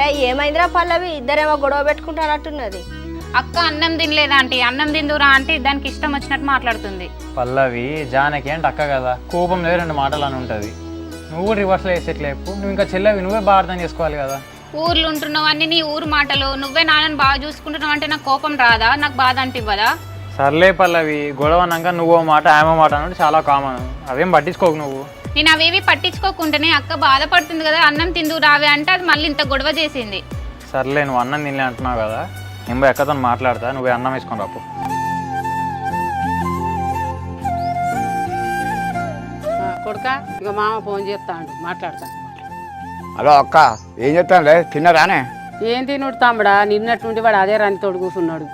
అరే ఏమైందిరా పల్లవి, ఇద్దరేమో గొడవ పెట్టుకుంటానట్టున్నది. అక్క అన్నం తినలేదా ఆంటీ, అన్నం తిందురా అంటే దానికి ఇష్టం వచ్చినట్టు మాట్లాడుతుంది. పల్లవి జానకి అంటే అక్క కదా, కోపం లేదు 2 మాటలు అని ఉంటుంది. నువ్వు కూడా రివర్స్లో వేసేట్లేపు. నువ్వు ఇంకా చెల్లవి నువ్వే బాగా అర్థం చేసుకోవాలి కదా. ఊర్లు ఉంటున్నావన్నీ నీ ఊరు మాటలు, నువ్వే నాన్నని బాగా చూసుకుంటున్నావు అంటే నాకు కోపం రాదా, నాకు బాధ అనిపివ్వదా? సర్లే పల్లవి, గొడవ అన్నాక నువ్వో మాట ఆమె మాట అన్నట్టు చాలా కామన్. అవేం పట్టించుకోకు నువ్వు. నేను అవేవి పట్టించుకోకుండానే అక్క బాధపడుతుంది కదా అన్నం తిందు రావే అంటే అది మళ్ళీ ఇంత గొడవ చేసింది. సర్లే నువ్వు అన్నం తినలే అంటున్నావు కదా, నేను పోయి అక్కతో మాట్లాడతా, నువ్వు అన్నం వేసుకొని రాపు. కొడుక ఇక మామ ఫోన్ చేస్తాడు, మాట్లాడతా. హలో అక్క, ఏం చెప్తానులే, తిన్నారానే? ఏం తినుడు తమ్ముడా, నిన్నటి నుండి వాడు అదే రాని తోడు కూర్చున్నాడు.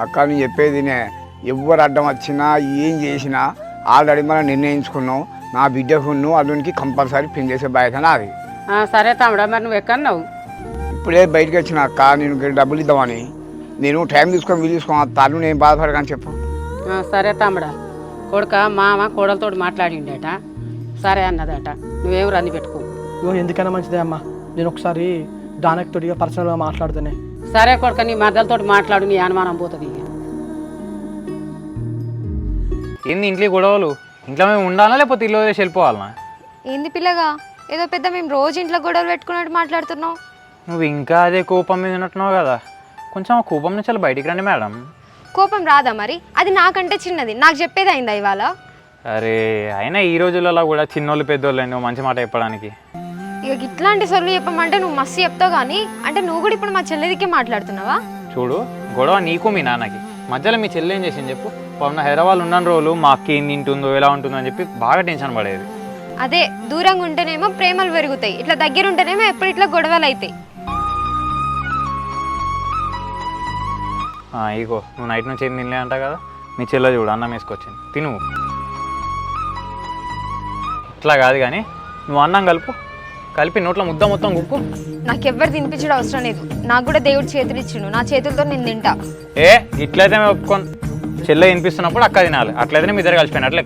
అక్క నేను చెప్పేదినే, ఎవ్వరు అడ్డం వచ్చినా ఏం చేసినా ఆల్రెడీ మనం నిర్ణయించుకున్నాం. నా బిడ్డకు అల్లునికి కంపల్సరీ పెళ్లి చేసే బాధ్యత నాది. సరే తమ్ముడా, మరి నువ్వు ఎక్కడున్నావు? ఇప్పుడే బయటకు వచ్చిన అక్క, నేను డబ్బులు ఇద్దామని. నేను టైం తీసుకొని వీలు తీసుకొని తను నేను బాధపడకని చెప్పు. సరే తమ్ముడా. కొడుక మామ కోడలతో మాట్లాడిండట, సరే అన్నదట. నువ్వేం రంది పెట్టుకో. ఎందుకైనా మంచిదే అమ్మా, నేను ఒకసారి దానికి తోటిగా పర్సనల్గా మాట్లాడుతానే. సరే కొడుక, నీ మద్దలతో మాట్లాడు, నీ అనుమానం పోతుంది. ఏంది ఇంట్లో గొడవలు? ఇంట్లో మేము ఉండాలా లేకపోతే ఇల్లు వదిలేసి వెళ్ళిపోవాలనా? ఏంది పిల్లగా, ఏదో పెద్ద మేము రోజు ఇంట్లో గొడవలు పెట్టుకున్నట్టు మాట్లాడుతున్నావు. నువ్వు ఇంకా అదే కోపం మీద ఉన్నట్టున్నావు కదా, కొంచెం ఆ కోపం నుంచి అలా బయటికి రండి మేడం. కోపం రాదా మరి? అది నాకంటే చిన్నది, నాకు చెప్పేది అయిందా ఇవాళ? అరే అయినా ఈ రోజులలో కూడా చిన్నోళ్ళు పెద్దోళ్ళు నువ్వు మంచి మాట చెప్పడానికి. ఇక ఇట్లాంటి సొల్లు చెప్పమంటే నువ్వు మస్తు చెప్తావు కానీ, అంటే నువ్వు కూడా ఇప్పుడు మా చెల్లెదికే మాట్లాడుతున్నావా? చూడు, గొడవ నీకు మీ నాన్నకి మధ్యలో మీ చెల్లి ఏం చేసింది చెప్పు. పవన హైదరాబాద్ ఉన్న రోజులు మా అక్క ఏం తింటుందో ఎలా ఉంటుందో అని చెప్పి బాగా టెన్షన్ పడేది. అదే దూరంగా ఉంటేనేమో ప్రేమలు పెరుగుతాయి, ఇట్లా దగ్గర ఉంటేనేమో ఎప్పుడు ఇట్లా గొడవలు అవుతాయి. ఇగో నువ్వు నైట్ నుంచి ఏం తినలే అంట కదా, మీ చెల్లె చూడు అన్నం వేసుకొచ్చింది, తిను. ఇట్లా కాదు కానీ నువ్వు అన్నం కలిపి నోట్లో ముద్ద మొత్తం గుప్పు. నాకెవ్వరు తినిపించడం అవసరం లేదు, నాకు కూడా దేవుడు చేతులు ఇచ్చిండు, నా చేతులతో నేను తింటా. ఇట్లయితే మేము ఒప్పుకొని చెల్లె వినిపిస్తున్నప్పుడు అక్క తినాలి, అట్లయితే మీ ఇద్దరు కలిసిపోయినట్లే.